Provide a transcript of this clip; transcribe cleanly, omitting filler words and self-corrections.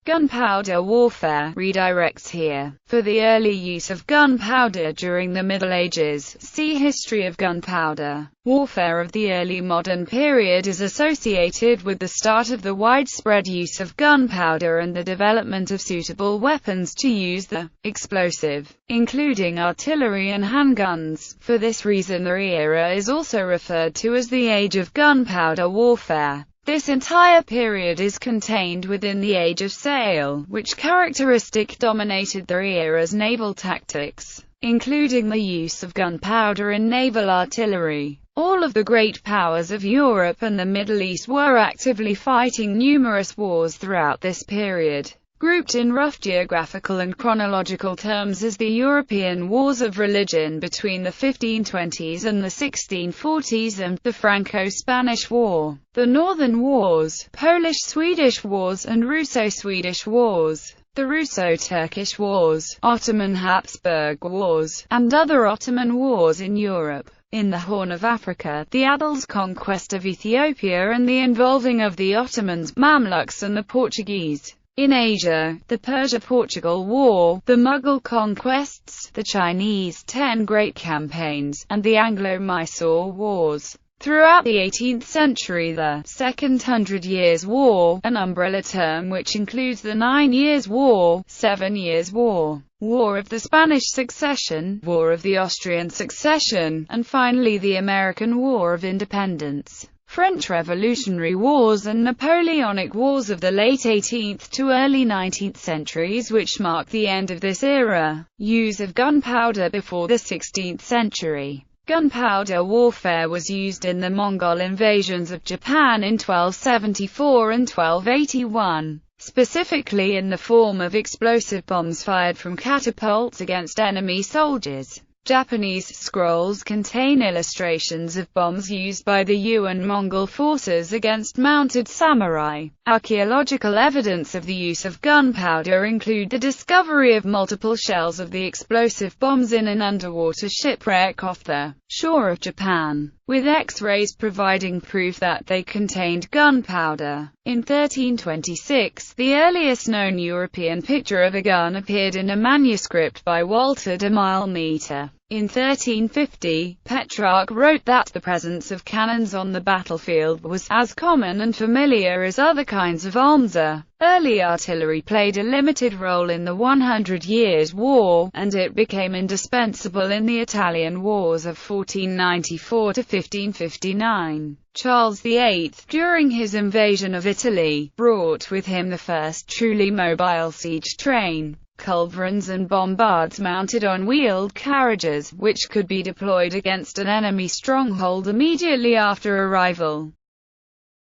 Gunpowder warfare redirects here. For the early use of gunpowder during the Middle Ages, see History of gunpowder. Warfare of the early modern period is associated with the start of the widespread use of gunpowder and the development of suitable weapons to use the explosive, including artillery and handguns. For this reason, the era is also referred to as the Age of Gunpowder Warfare. This entire period is contained within the Age of Sail, which characteristic dominated the era's naval tactics, including the use of gunpowder in naval artillery. All of the great powers of Europe and the Middle East were actively fighting numerous wars throughout this period, grouped in rough geographical and chronological terms as the European Wars of Religion between the 1520s and the 1640s and the Franco-Spanish War, the Northern Wars, Polish-Swedish Wars and Russo-Swedish Wars, the Russo-Turkish Wars, Ottoman-Habsburg Wars, and other Ottoman wars in Europe. In the Horn of Africa, the Adal's conquest of Ethiopia and the involving of the Ottomans, Mamluks and the Portuguese. In Asia, the Persia-Portugal War, the Mughal conquests, the Chinese Ten Great Campaigns, and the Anglo-Mysore Wars. Throughout the 18th century, the Second Hundred Years' War, an umbrella term which includes the 9 Years' War, 7 Years' War, War of the Spanish Succession, War of the Austrian Succession, and finally the American War of Independence, French Revolutionary Wars and Napoleonic Wars of the late 18th to early 19th centuries, which mark the end of this era. Use of gunpowder before the 16th century. Gunpowder warfare was used in the Mongol invasions of Japan in 1274 and 1281, specifically in the form of explosive bombs fired from catapults against enemy soldiers. Japanese scrolls contain illustrations of bombs used by the Yuan Mongol forces against mounted samurai. Archaeological evidence of the use of gunpowder include the discovery of multiple shells of the explosive bombs in an underwater shipwreck off the shore of Japan, with X-rays providing proof that they contained gunpowder. In 1326, the earliest known European picture of a gun appeared in a manuscript by Walter de Millemeter. In 1350, Petrarch wrote that the presence of cannons on the battlefield was as common and familiar as other kinds of arms. Early artillery played a limited role in the 100 Years' War, and it became indispensable in the Italian Wars of 1494 to 1559. Charles VIII, during his invasion of Italy, brought with him the first truly mobile siege train, culverins and bombards mounted on wheeled carriages, which could be deployed against an enemy stronghold immediately after arrival.